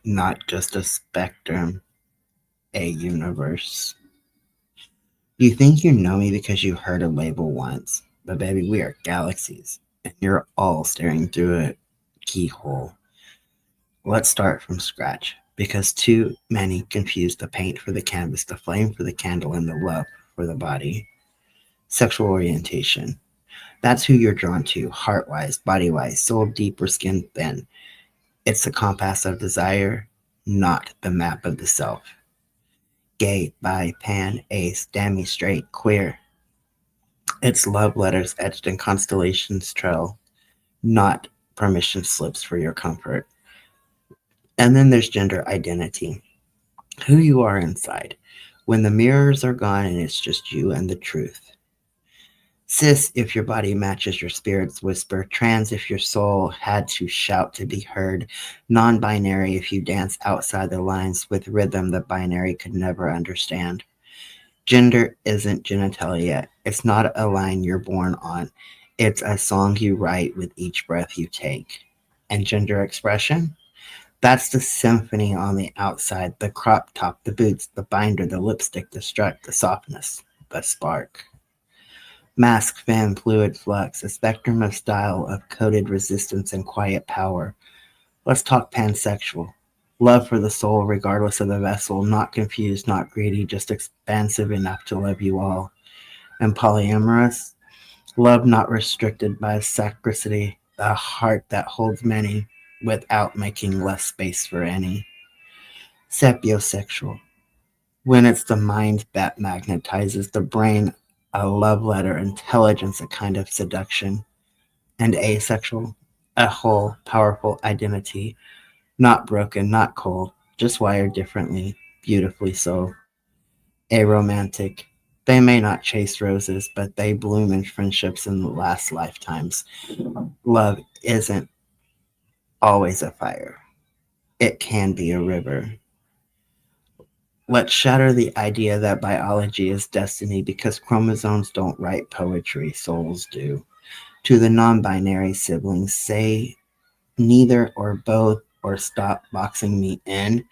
not just a spectrum, a universe. You think you know me because you heard a label once, but baby, we are galaxies, and you're all staring through a keyhole. Let's start from scratch, because too many confuse the paint for the canvas, the flame for the candle, and the love for the body. Sexual orientation. That's who you're drawn to, heart wise, body wise, soul deep, or skin thin. It's the compass of desire, not the map of the self. Gay, bi, pan, ace, demi, straight, queer. It's love letters etched in constellations trail, not permission slips for your comfort. And then there's gender identity, who you are inside. When the mirrors are gone and it's just you and the truth. Cis, if your body matches your spirit's whisper. Trans, if your soul had to shout to be heard. Non binary, if you dance outside the lines with rhythm the binary could never understand. Gender isn't genitalia. It's not a line you're born on. It's a song you write with each breath you take. And gender expression? That's the symphony on the outside, the crop top, the boots, the binder, the lipstick, the strut, the softness, the spark. Mask, fan, fluid, flux, a spectrum of style of coded resistance and quiet power. Let's talk pansexual. Love for the soul, regardless of the vessel, not confused, not greedy, just expansive enough to love you all. And polyamorous, love not restricted by sacristy, a heart that holds many without making less space for any. Sapiosexual, when it's the mind that magnetizes the brain, a love letter, intelligence, a kind of seduction. And asexual, a whole, powerful identity, not broken, not cold, just wired differently, beautifully so. Aromantic, they may not chase roses, but they bloom in friendships in the last lifetimes. Love isn't always a fire, it can be a river. Let's shatter the idea that biology is destiny because chromosomes don't write poetry, souls do. To the non binary siblings, say neither or both or stop boxing me in.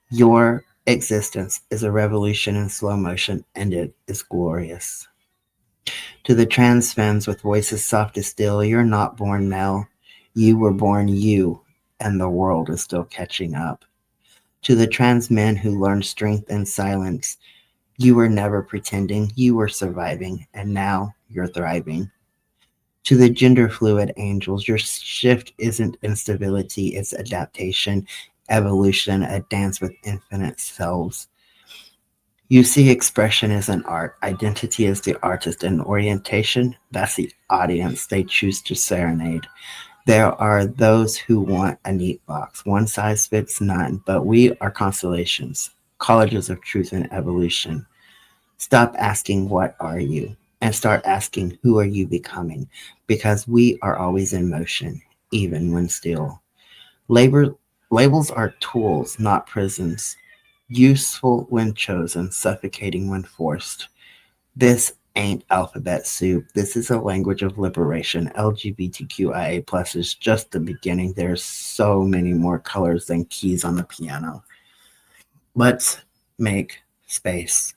Your existence is a revolution in slow motion and it is glorious. To the trans fans with voices soft as steel, you're not born male. You were born you, and the world is still catching up. To the trans men who learned strength in silence, you were never pretending, you were surviving, and now you're thriving. To the gender fluid angels, your shift isn't instability, it's adaptation, evolution, a dance with infinite selves. You see, expression is an art, identity is the artist, and orientation, that's the audience they choose to serenade. There are those who want a neat box, one size fits none, but we are constellations, colleges of truth and evolution. Stop asking, what are you? And start asking, who are you becoming? Because we are always in motion, even when still. Labor, labels are tools, not prisons. Useful when chosen, suffocating when forced. This ain't alphabet soup. This is a language of liberation. LGBTQIA plus is just the beginning. There's so many more colors than keys on the piano. Let's make space.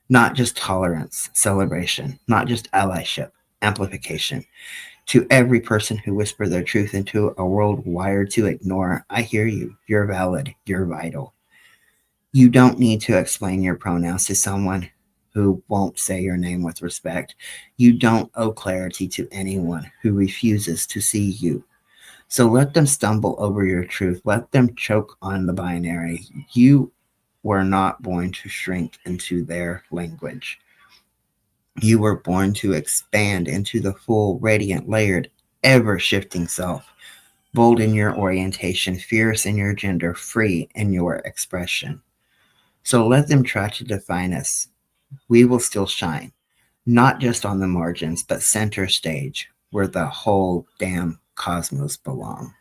Not just tolerance, celebration, not just allyship, amplification. To every person who whispered their truth into a world wired to ignore, I hear you. You're valid. You're vital. You don't need to explain your pronouns to someone who won't say your name with respect. You don't owe clarity to anyone who refuses to see you. So let them stumble over your truth. Let them choke on the binary. You were not born to shrink into their language. You were born to expand into the full, radiant, layered, ever shifting self. Bold in your orientation, fierce in your gender, free in your expression. So let them try to define us. We will still shine, not just on the margins, but center stage where the whole damn cosmos belong.